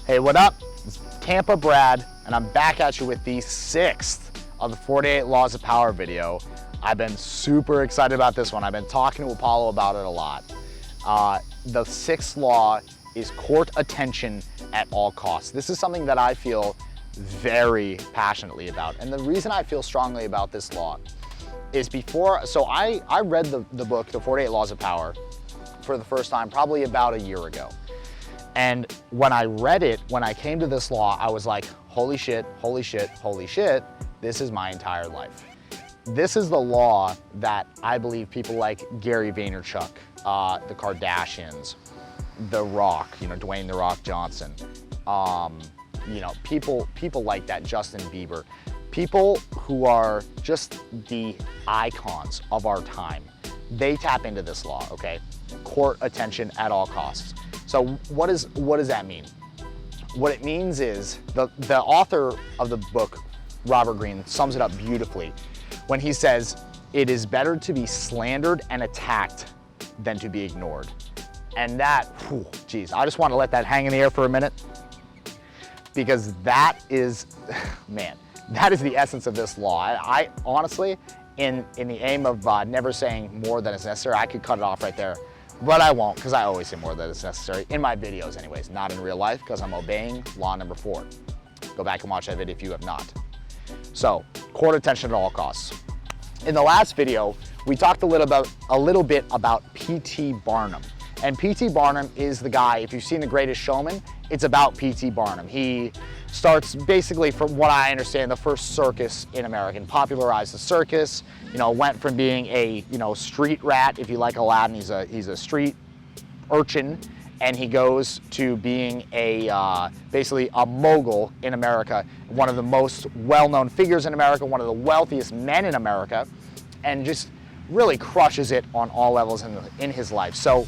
Hey, what up? It's Tampa Brad, and I'm back at you with the 6th of the 48 Laws of Power video. I've been super excited about this one. I've been talking to Apollo about it a lot. The 6th law is court attention at all costs. This is something that I feel very passionately about. And the reason I feel strongly about this law is I read the book, The 48 Laws of Power, for the first time probably about a year ago. And when I read it, when I came to this law, I was like, holy shit, holy shit, holy shit, this is my entire life. This is the law that I believe people like Gary Vaynerchuk, the Kardashians, The Rock, Dwayne "The Rock" Johnson, people like that, Justin Bieber, people who are just the icons of our time, they tap into this law, okay? Court attention at all costs. So what does that mean? What it means is the author of the book, Robert Greene, sums it up beautifully when he says, it is better to be slandered and attacked than to be ignored. And that, geez, I just want to let that hang in the air for a minute, because that is, man, that is the essence of this law. I honestly, in the aim of never saying more than is necessary, I could cut it off right there. But I won't, because I always say more than is necessary, in my videos anyways, not in real life, because I'm obeying law number 4. Go back and watch that video if you have not. So, court attention at all costs. In the last video, we talked a little bit about P.T. Barnum. And P.T. Barnum is the guy, if you've seen The Greatest Showman, it's about P.T. Barnum. He starts basically, from what I understand, the first circus in America, and popularized the circus, went from being a, street rat, if you like Aladdin, he's a street urchin, and he goes to being basically a mogul in America, one of the most well-known figures in America, one of the wealthiest men in America, and just really crushes it on all levels in his life. So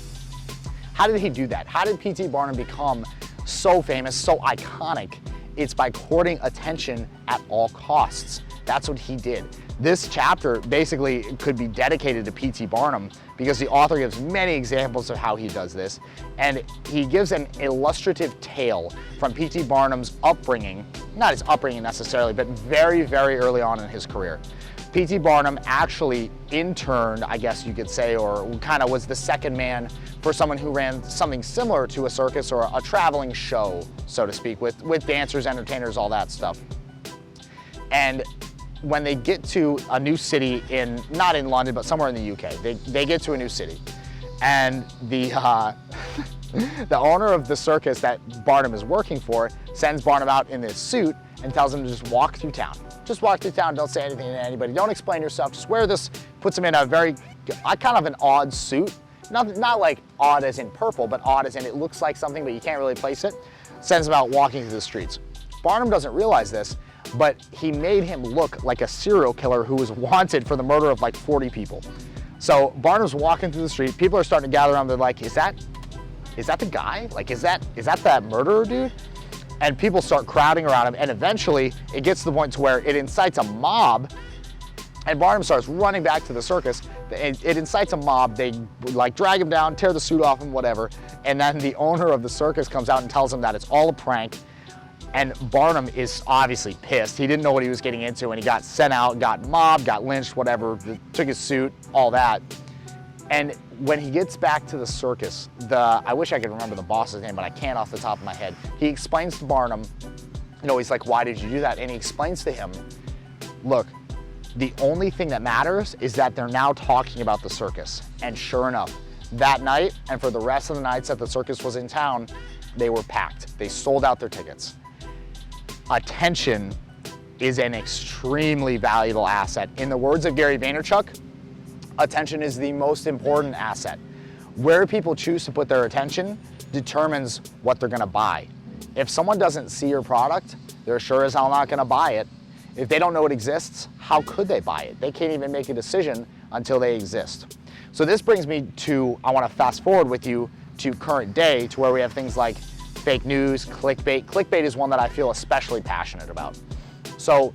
how did he do that? How did P.T. Barnum become so famous, so iconic? It's by courting attention at all costs. That's what he did. This chapter basically could be dedicated to P.T. Barnum because the author gives many examples of how he does this. And he gives an illustrative tale from P.T. Barnum's upbringing, not his upbringing necessarily, but very, very early on in his career. P.T. Barnum actually interned, I guess you could say, or kind of was the second man for someone who ran something similar to a circus or a traveling show, so to speak, with dancers, entertainers, all that stuff. And when they get to a new city not in London, but somewhere in the UK, they get to a new city. And the owner of the circus that Barnum is working for sends Barnum out in this suit and tells him to just walk through town. Just walk through town, don't say anything to anybody, don't explain yourself, just wear this, puts him in a very, kind of an odd suit. Not like odd as in purple, but odd as in it looks like something, but you can't really place it. Sends him out walking through the streets. Barnum doesn't realize this, but he made him look like a serial killer who was wanted for the murder of like 40 people. So Barnum's walking through the street, people are starting to gather around, they're like, is that the guy? Like, is that that murderer dude? And people start crowding around him, and eventually it gets to the point to where it incites a mob, and Barnum starts running back to the circus. It incites a mob, they like drag him down, tear the suit off him, whatever, and then the owner of the circus comes out and tells him that it's all a prank, and Barnum is obviously pissed. He didn't know what he was getting into, and he got sent out, got mobbed, got lynched, whatever, took his suit, all that. And when he gets back to the circus, I wish I could remember the boss's name, but I can't off the top of my head. He explains to Barnum, he's like, why did you do that? And he explains to him, look, the only thing that matters is that they're now talking about the circus. And sure enough, that night, and for the rest of the nights that the circus was in town, they were packed. They sold out their tickets. Attention is an extremely valuable asset. In the words of Gary Vaynerchuk, attention is the most important asset. Where people choose to put their attention determines what they're gonna buy. If someone doesn't see your product, they're sure as hell not gonna buy it. If they don't know it exists, how could they buy it? They can't even make a decision until they exist. So this brings me to, I wanna fast forward with you to current day, to where we have things like fake news, clickbait. Clickbait is one that I feel especially passionate about. So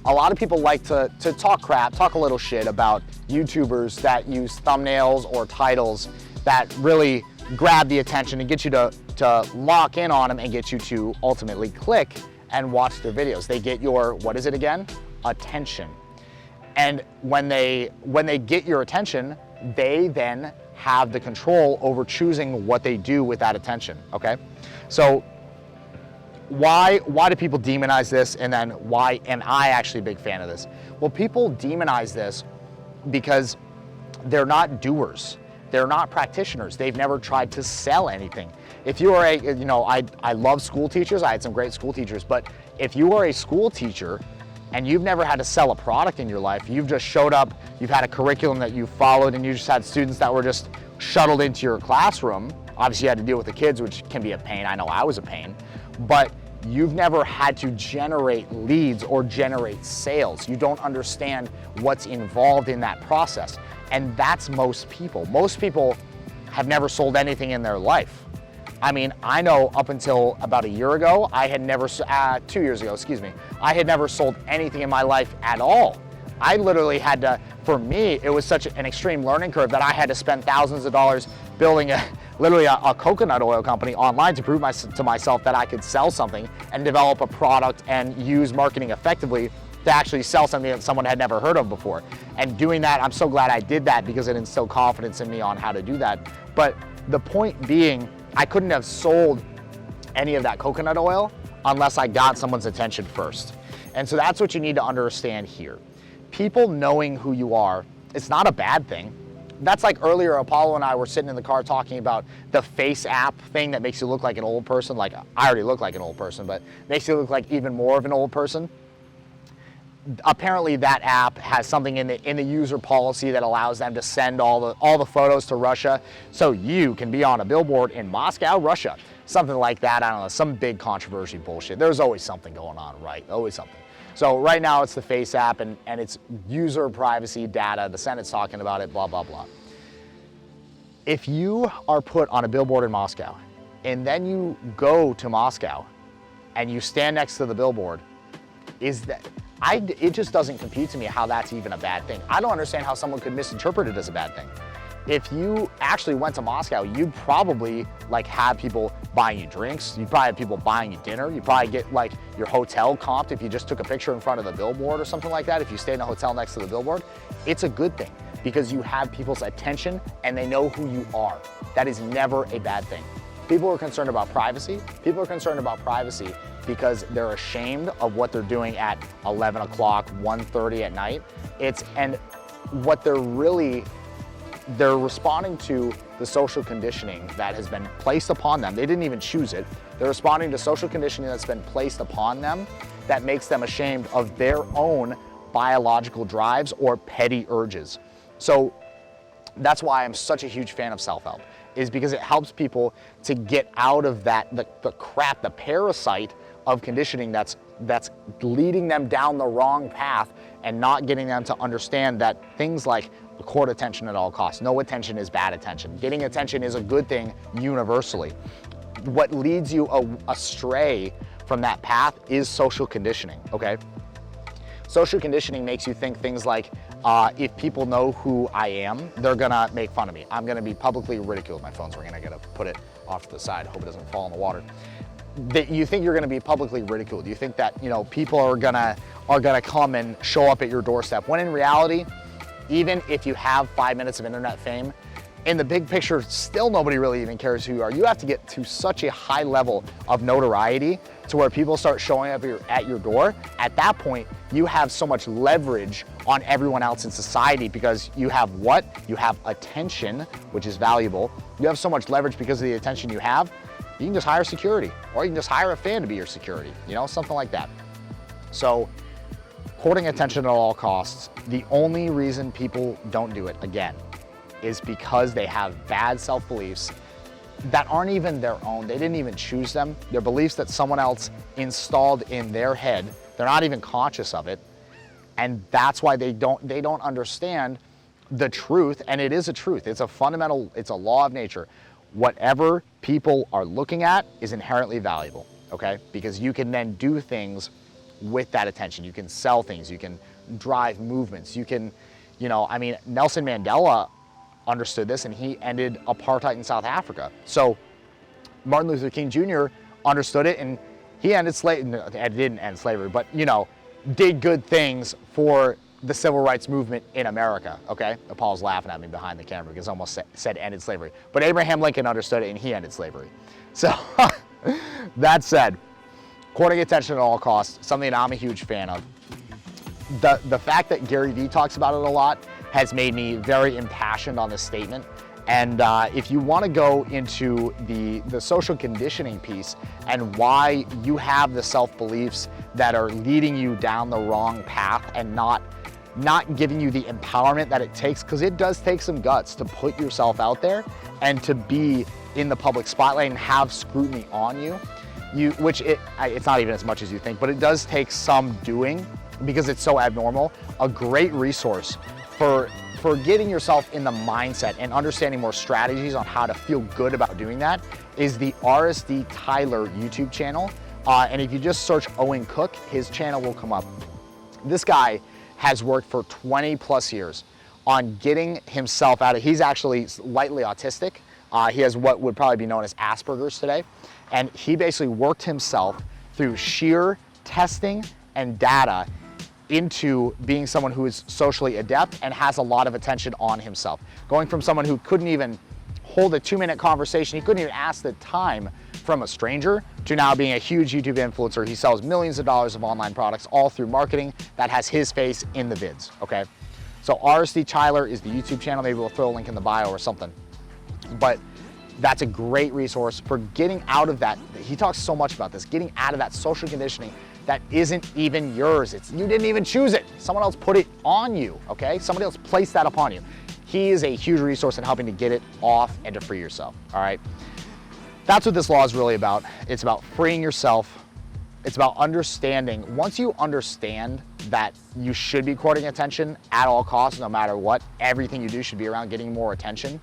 a lot of people like to talk crap, talk a little shit about YouTubers that use thumbnails or titles that really grab the attention and get you to to lock in on them and get you to ultimately click and watch their videos. They get your, what is it again? Attention. And when they get your attention, they then have the control over choosing what they do with that attention, okay? So why do people demonize this, and then why am I actually a big fan of this? Well, people demonize this because they're not doers. They're not practitioners. They've never tried to sell anything. If you are I love school teachers. I had some great school teachers, but if you are a school teacher and you've never had to sell a product in your life, you've just showed up, you've had a curriculum that you followed, and you just had students that were just shuttled into your classroom. Obviously you had to deal with the kids, which can be a pain. I know I was a pain, but you've never had to generate leads or generate sales. You don't understand what's involved in that process. And that's most people. Most people have never sold anything in their life. I mean, I know up until about a year ago, I had never, 2 years ago, excuse me, I had never sold anything in my life at all. I literally had to, for me, it was such an extreme learning curve that I had to spend thousands of dollars building literally a coconut oil company online to prove to myself that I could sell something and develop a product and use marketing effectively to actually sell something that someone had never heard of before. And doing that, I'm so glad I did that because it instilled confidence in me on how to do that. But the point being, I couldn't have sold any of that coconut oil unless I got someone's attention first. And so that's what you need to understand here. People knowing who you are, it's not a bad thing. That's like earlier, Apollo and I were sitting in the car talking about the face app thing that makes you look like an old person. Like, I already look like an old person, but makes you look like even more of an old person. Apparently that app has something in the user policy that allows them to send all the photos to Russia, so you can be on a billboard in Moscow, Russia. Something like that. I don't know, some big controversy bullshit. There's always something going on, right? Always something. So right now it's the Face app and it's user privacy data. The Senate's talking about it, blah, blah, blah. If you are put on a billboard in Moscow and then you go to Moscow and you stand next to the billboard, it just doesn't compute to me how that's even a bad thing. I don't understand how someone could misinterpret it as a bad thing. If you actually went to Moscow, you'd probably have people buying you drinks. You'd probably have people buying you dinner. You'd probably get your hotel comped if you just took a picture in front of the billboard or something like that. If you stay in a hotel next to the billboard, it's a good thing because you have people's attention and they know who you are. That is never a bad thing. People are concerned about privacy. People are concerned about privacy because they're ashamed of what they're doing at 11 o'clock, 1:30 at night. And what they're responding to the social conditioning that has been placed upon them. They didn't even choose it. They're responding to social conditioning that's been placed upon them that makes them ashamed of their own biological drives or petty urges. So that's why I'm such a huge fan of self-help, is because it helps people to get out of the crap, the parasite of conditioning that's leading them down the wrong path and not getting them to understand that things like court attention at all costs. No attention is bad attention. Getting attention is a good thing universally. What leads you astray from that path is social conditioning, okay? Social conditioning makes you think things like, if people know who I am, they're gonna make fun of me. I'm gonna be publicly ridiculed. My phone's ringing, I gotta put it off to the side, hope it doesn't fall in the water. That you think you're gonna be publicly ridiculed. You think that, people are gonna come and show up at your doorstep, when in reality, even if you have 5 minutes of internet fame, in the big picture, still nobody really even cares who you are. You have to get to such a high level of notoriety to where people start showing up at your door. At that point, you have so much leverage on everyone else in society because you have what? You have attention, which is valuable. You have so much leverage because of the attention you have. You can just hire security, or you can just hire a fan to be your security, something like that. So, courting attention at all costs, the only reason people don't do it, again, is because they have bad self-beliefs that aren't even their own. They didn't even choose them. They're beliefs that someone else installed in their head. They're not even conscious of it. And that's why they don't understand the truth. And it is a truth. It's a law of nature. Whatever people are looking at is inherently valuable, okay? Because you can then do things with that attention. You can sell things, you can drive movements, you can, Nelson Mandela understood this and he ended apartheid in South Africa. So Martin Luther King Jr. understood it, and he ended slavery. No, it didn't end slavery, but did good things for the civil rights movement in America, okay? Paul's laughing at me behind the camera because I almost said ended slavery. But Abraham Lincoln understood it, and he ended slavery. So that said, courting attention at all costs, something that I'm a huge fan of. The fact that Gary Vee talks about it a lot has made me very impassioned on this statement. And if you want to go into the social conditioning piece and why you have the self-beliefs that are leading you down the wrong path and not giving you the empowerment that it takes, because it does take some guts to put yourself out there and to be in the public spotlight and have scrutiny on you, it's not even as much as you think, but it does take some doing because it's so abnormal. A great resource for getting yourself in the mindset and understanding more strategies on how to feel good about doing that is the RSD Tyler YouTube channel. And if you just search Owen Cook, his channel will come up. This guy has worked for 20 plus years on getting himself out of, he's actually lightly autistic. He has what would probably be known as Asperger's today. And he basically worked himself through sheer testing and data into being someone who is socially adept and has a lot of attention on himself. Going from someone who couldn't even hold a 2-minute conversation, he couldn't even ask the time from a stranger, to now being a huge YouTube influencer. He sells millions of dollars of online products all through marketing that has his face in the vids, okay? So RSD Tyler is the YouTube channel. Maybe we'll throw a link in the bio or something. But that's a great resource for getting out of that. He talks so much about this, getting out of that social conditioning that isn't even yours. You didn't even choose it. Someone else put it on you, okay? Somebody else placed that upon you. He is a huge resource in helping to get it off and to free yourself, all right? That's what this law is really about. It's about freeing yourself. It's about understanding. Once you understand that you should be courting attention at all costs, no matter what, everything you do should be around getting more attention,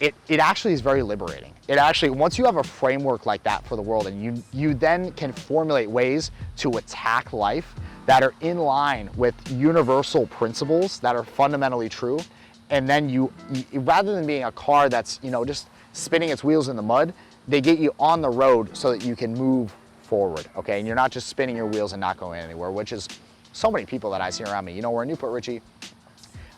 it actually is very liberating. It actually, once you have a framework like that for the world, and you then can formulate ways to attack life that are in line with universal principles that are fundamentally true, and then you rather than being a car that's just spinning its wheels in the mud, they get you on the road so that you can move forward, okay? And you're not just spinning your wheels and not going anywhere, which is so many people that I see around me. We're in Newport Richie.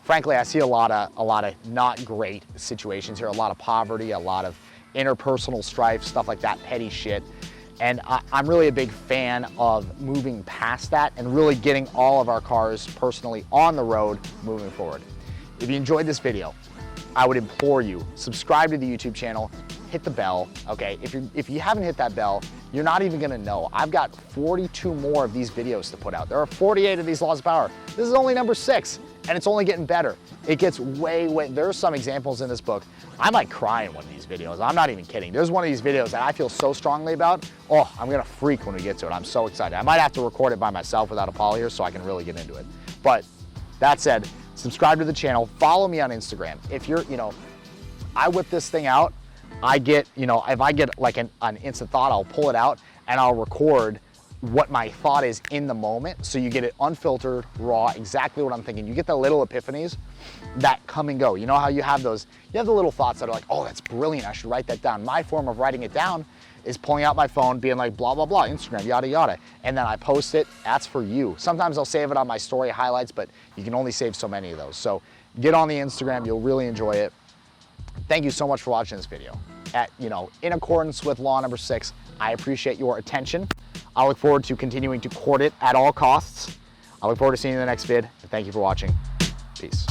Frankly, I see a lot of not great situations here, a lot of poverty, a lot of interpersonal strife, stuff like that, petty shit. And I'm really a big fan of moving past that and really getting all of our cars personally on the road moving forward. If you enjoyed this video, I would implore you, subscribe to the YouTube channel, hit the bell, okay? If you haven't hit that bell, you're not even gonna know. I've got 42 more of these videos to put out. There are 48 of these laws of power. This is only number 6, and it's only getting better. It gets way, there are some examples in this book. I might cry in one of these videos. I'm not even kidding. There's one of these videos that I feel so strongly about. Oh, I'm gonna freak when we get to it. I'm so excited. I might have to record it by myself without a Paul here so I can really get into it. But that said, subscribe to the channel, follow me on Instagram. If you're, I whip this thing out, I get, if I get like an instant thought, I'll pull it out and I'll record what my thought is in the moment. So you get it unfiltered, raw, exactly what I'm thinking. You get the little epiphanies that come and go. You know how you have the little thoughts that are like, oh, that's brilliant, I should write that down. My form of writing it down is pulling out my phone, being like, blah, blah, blah, Instagram, yada, yada. And then I post it, that's for you. Sometimes I'll save it on my story highlights, but you can only save so many of those. So get on the Instagram, you'll really enjoy it. Thank you so much for watching this video. In accordance with law number 6, I appreciate your attention. I look forward to continuing to court it at all costs. I look forward to seeing you in the next vid. Thank you for watching. Peace.